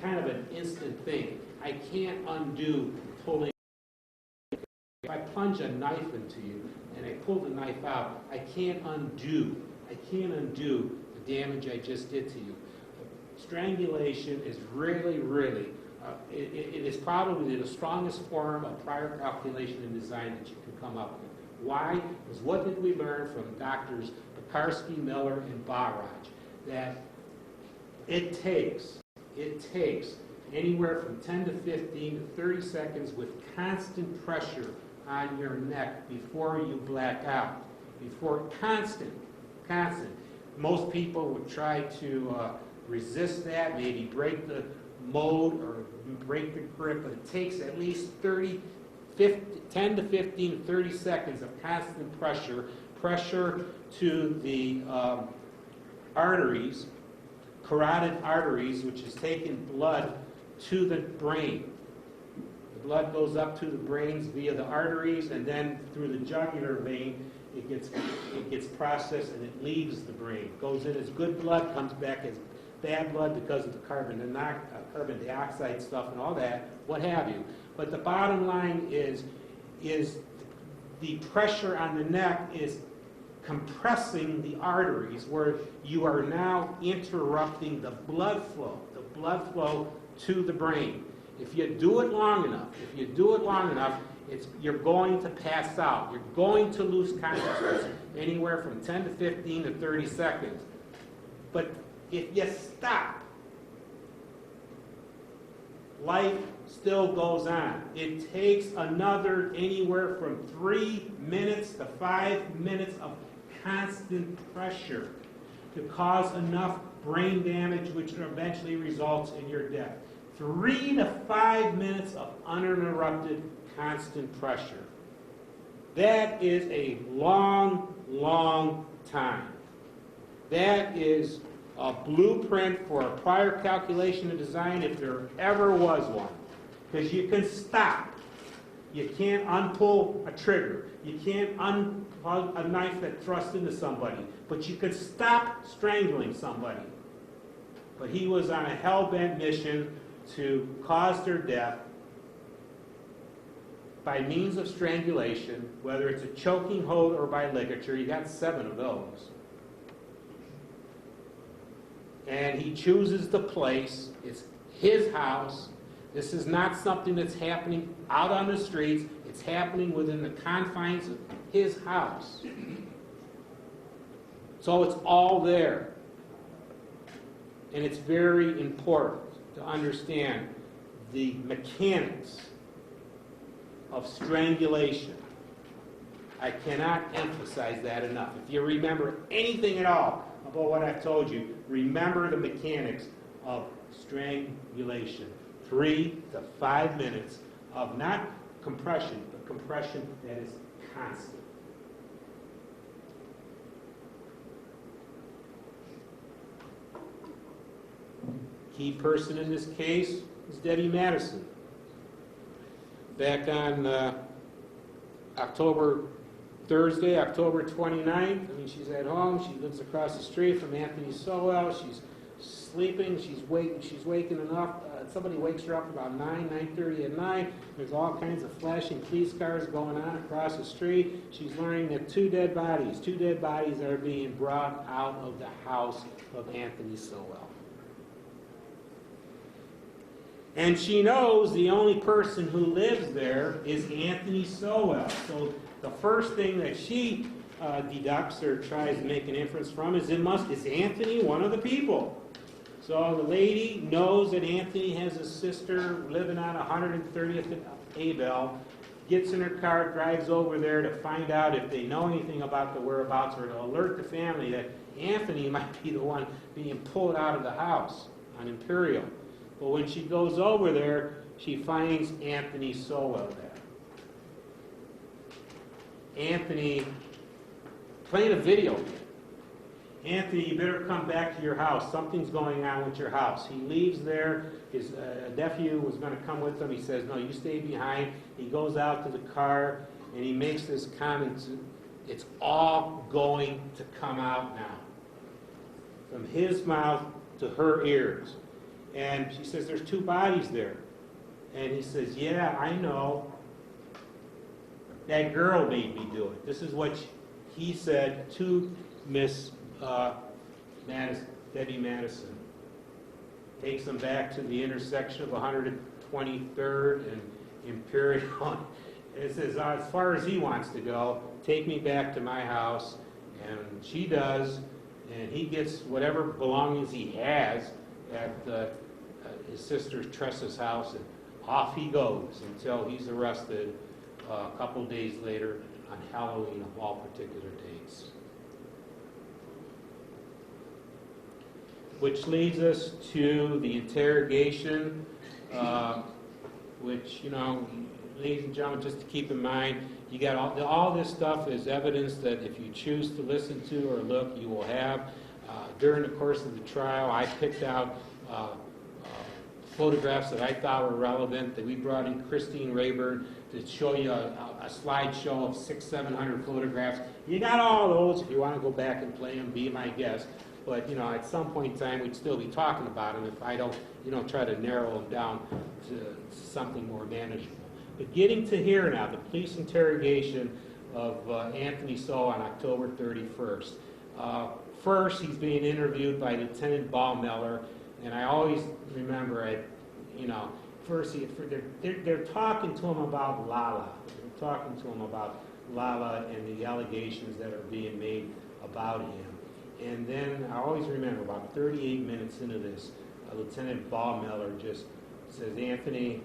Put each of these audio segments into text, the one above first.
kind of an instant thing. I can't undo pulling. If I plunge a knife into you and I pull the knife out, I can't undo the damage I just did to you. Strangulation is really, it is probably the strongest form of prior calculation and design that you can come up with. Why? Because what did we learn from Doctors Pekarsky, Miller, and Barrage? That it takes anywhere from 10 to 15 to 30 seconds with constant pressure on your neck before you black out. Constant. Most people would try to resist that, maybe break the mode or break the grip, but it takes at least 10 to 15 to 30 seconds of constant pressure to the arteries, carotid arteries, which is taking blood to the brain. The blood goes up to the brains via the arteries, and then through the jugular vein, it gets processed and it leaves the brain. Goes in as good blood, comes back as bad blood because of the carbon dioxide stuff and all that, what have you. But the bottom line is the pressure on the neck is compressing the arteries, where you are now interrupting the blood flow to the brain. If you do it long enough, you're going to pass out. You're going to lose consciousness anywhere from 10 to 15 to 30 seconds. But if you stop, life still goes on. It takes another anywhere from 3 minutes to 5 minutes of constant pressure to cause enough brain damage which eventually results in your death. 3 to 5 minutes of uninterrupted constant pressure. That is a long, long time. That is a blueprint for a prior calculation and design if there ever was one. Because you can stop. You can't unpull a trigger. You can't unplug a knife that thrusts into somebody. But you can stop strangling somebody. But he was on a hell-bent mission to cause their death by means of strangulation, whether it's a choking hold or by ligature. You got 7 of those. And he chooses the place. It's his house. This is not something that's happening out on the streets. It's happening within the confines of his house. So it's all there. And it's very important to understand the mechanics of strangulation. I cannot emphasize that enough. If you remember anything at all about what I've told you, remember the mechanics of strangulation. 3 to 5 minutes of not compression, but compression that is constant. Key person in this case is Debbie Madison. Back on Thursday, October 29th, she's at home. She lives across the street from Anthony Sowell. She's sleeping. She's waking up. Somebody wakes her up about 9:30 at night. There's all kinds of flashing police cars going on across the street. She's learning that two dead bodies are being brought out of the house of Anthony Sowell. And she knows the only person who lives there is Anthony Sowell. So the first thing that she deducts or tries to make an inference from is Anthony one of the people? So the lady knows that Anthony has a sister living on 130th and Abel, gets in her car, drives over there to find out if they know anything about the whereabouts or to alert the family that Anthony might be the one being pulled out of the house on Imperial. But when she goes over there, she finds Anthony Sowell there. Anthony playing a video game. Anthony, you better come back to your house. Something's going on with your house. He leaves there. His nephew was going to come with him. He says, no, you stay behind. He goes out to the car, and he makes this comment. It's all going to come out now. From his mouth to her ears. And she says, there's 2 bodies there. And he says, yeah, I know. That girl made me do it. This is what he said to Miss Debbie Madison. Takes them back to the intersection of 123rd and Imperial. It says, as far as he wants to go, take me back to my house. And she does, and he gets whatever belongings he has at his sister Tressa's house, and off he goes until he's arrested a couple days later on Halloween of all particular dates. Which leads us to the interrogation, which, you know, ladies and gentlemen, just to keep in mind, you got all this stuff is evidence that if you choose to listen to or look, you will have. During the course of the trial, I picked out photographs that I thought were relevant, that we brought in Christine Rayburn to show you a slideshow of 600-700 photographs. You got all those. If you want to go back and play them, be my guest. But, you know, at some point in time, we'd still be talking about them if I don't, you know, try to narrow them down to something more manageable. But getting to here now, the police interrogation of Anthony Sowell on October 31st. First, he's being interviewed by Lieutenant Ballmiller, and I always remember, first they're talking to him about Lala. They're talking to him about Lala and the allegations that are being made about him. And then I always remember about 38 minutes into this, Lieutenant Ballmiller just says, Anthony,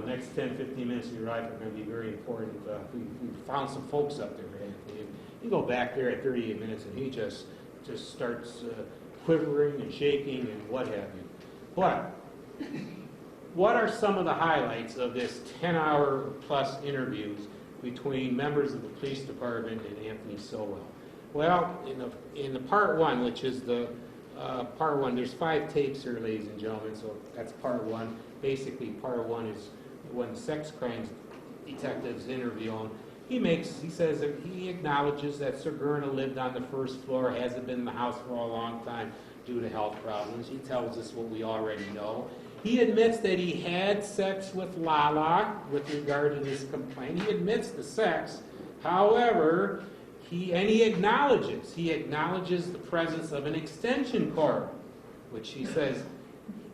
next 10, 15 minutes of your life are going to be very important. We found some folks up there, Anthony. And you go back there at 38 minutes and he just starts quivering and shaking and what have you. But what are some of the highlights of this 10-hour plus interviews between members of the police department and Anthony Sowell? Well, in the part 1, which is the part 1, there's 5 tapes here, ladies and gentlemen, so that's part 1. Basically, part 1 is when the sex crimes detectives interview him. He says that he acknowledges that Sir Gurna lived on the first floor, hasn't been in the house for a long time due to health problems. He tells us what we already know. He admits that he had sex with Lala with regard to this complaint. He admits the sex. However, he acknowledges the presence of an extension cord, which he says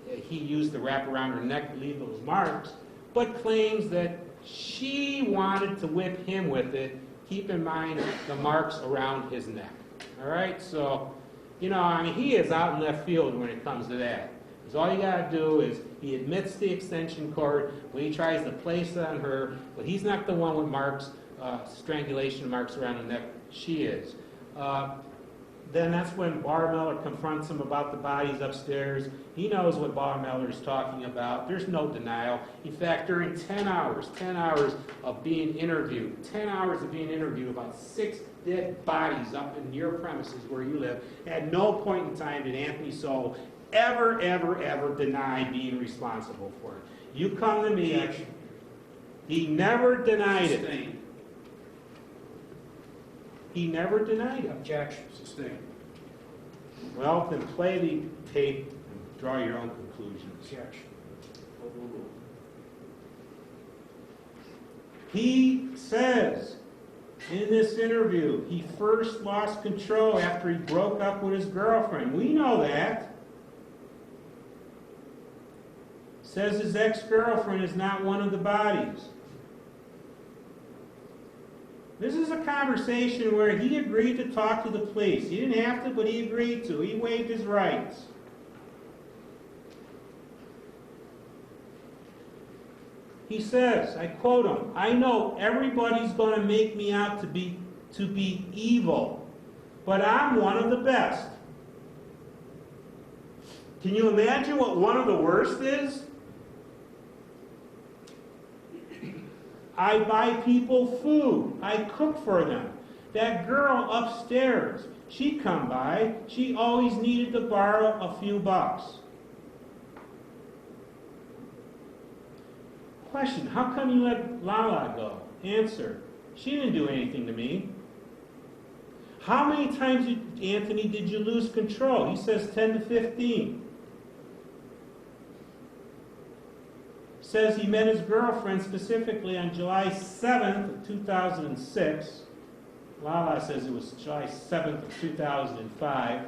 he used to wrap around her neck to leave those marks, but claims that she wanted to whip him with it. Keep in mind the marks around his neck. All right, so, he is out in left field when it comes to that. Because all you got to do is, he admits the extension cord when he tries to place it on her, but he's not the one with marks, strangulation marks around the neck. She is. Then that's when Ballmiller confronts him about the bodies upstairs. He knows what Ballmiller is talking about. There's no denial. In fact, during 10 hours of being interviewed, about 6 dead bodies up in your premises where you live, at no point in time did Anthony Sowell ever deny being responsible for it. You come to me, Objection. He never denied it. Sustained. He never denied it. Objection. Sustained. Well, then play the tape and draw your own conclusions. Objection. Overruled. He says in this interview he first lost control after he broke up with his girlfriend. We know that. Says his ex-girlfriend is not one of the bodies. This is a conversation where he agreed to talk to the police. He didn't have to, but he agreed to. He waived his rights. He says, I quote him, I know everybody's going to make me out to be evil, but I'm one of the best. Can you imagine what one of the worst is? I buy people food. I cook for them. That girl upstairs, she come by. She always needed to borrow a few bucks. Question, how come you let Lala go? Answer, she didn't do anything to me. How many times, Anthony, did you lose control? He says 10 to 15. says he met his girlfriend specifically on July 7th of 2006. Lala says it was July 7th of 2005.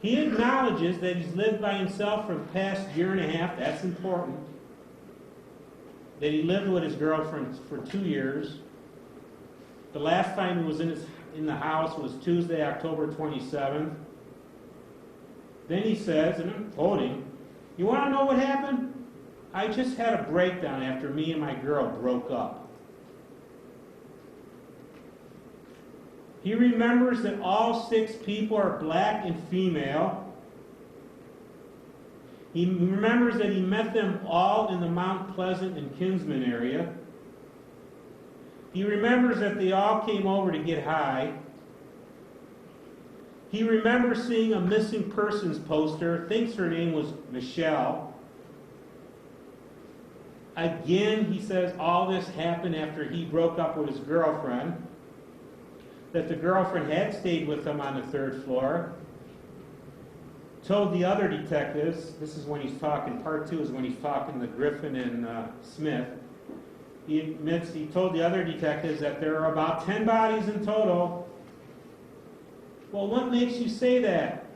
He acknowledges that he's lived by himself for the past year and a half. That's important. That he lived with his girlfriend for 2 years. The last time he was in the house was Tuesday, October 27th. Then he says, and I'm quoting, "You want to know what happened? I just had a breakdown after me and my girl broke up." He remembers that all 6 people are black and female. He remembers that he met them all in the Mount Pleasant and Kinsman area. He remembers that they all came over to get high. He remembers seeing a missing persons poster, thinks her name was Michelle. Again, he says all this happened after he broke up with his girlfriend, that the girlfriend had stayed with him on the 3rd floor, told the other detectives, this is when he's talking, part 2 is when he's talking to Griffin and Smith. He admits he told the other detectives that there are about 10 bodies in total. Well, what makes you say that?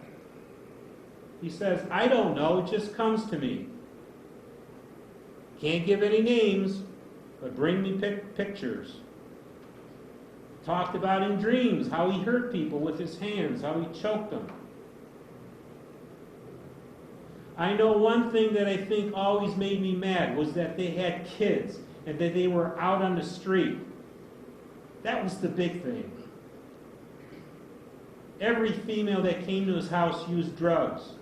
He says, "I don't know, it just comes to me. Can't give any names, but bring me pictures." Talked about in dreams how he hurt people with his hands, how he choked them. I know one thing that I think always made me mad was that they had kids and that they were out on the street. That was the big thing. Every female that came to his house used drugs.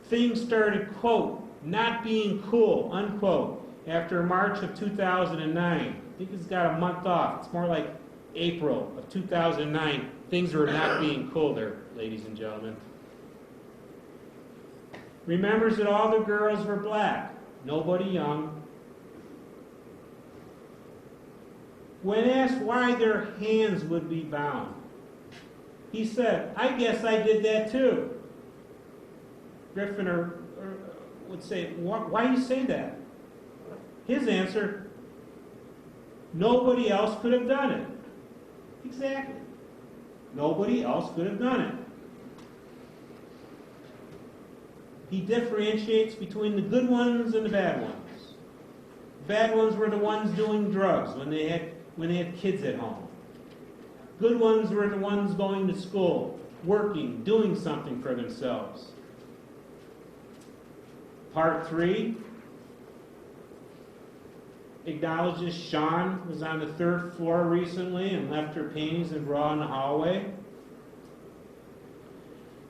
Things started, quote, not being cool, unquote, after March of 2009. I think it's got a month off. It's more like April of 2009. Things were not being cool there, ladies and gentlemen. Remembers that all the girls were black, nobody young. When asked why their hands would be bound, he said, "I guess I did that too." Griffin would say, "Why do you say that?" His answer, "Nobody else could have done it." Exactly. Nobody else could have done it. He differentiates between the good ones and the bad ones. The bad ones were the ones doing drugs when they had kids at home. Good ones were the ones going to school, working, doing something for themselves. Part 3 acknowledges Sean was on the 3rd floor recently and left her panties and bra in the hallway.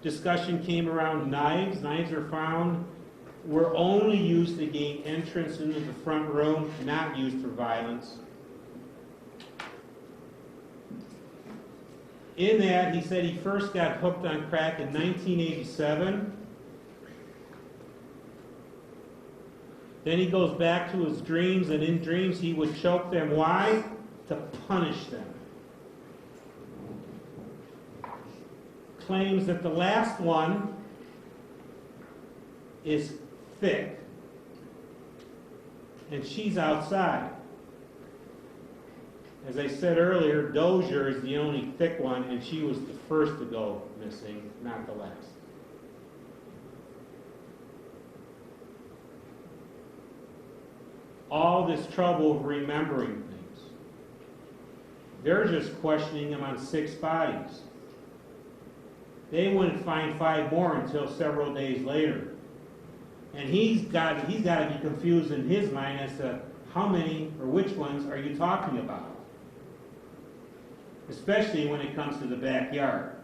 Discussion came around knives. Knives were only used to gain entrance into the front room, not used for violence. In that, he said he first got hooked on crack in 1987. Then he goes back to his dreams, and in dreams he would choke them. Why? To punish them. Claims that the last one is thick, and she's outside. As I said earlier, Dozier is the only thick one, and she was the first to go missing, not the last. All this trouble of remembering things. They're just questioning him on 6 bodies. They wouldn't find 5 more until several days later. And he's got to be confused in his mind as to how many or which ones are you talking about. Especially when it comes to the backyard.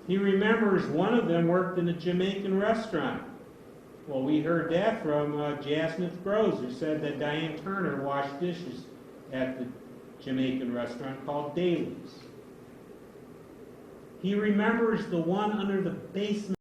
He remembers one of them worked in a Jamaican restaurant. Well, we heard that from Jas Smith Groves, who said that Diane Turner washed dishes at the Jamaican restaurant called Daly's. He remembers the one under the basement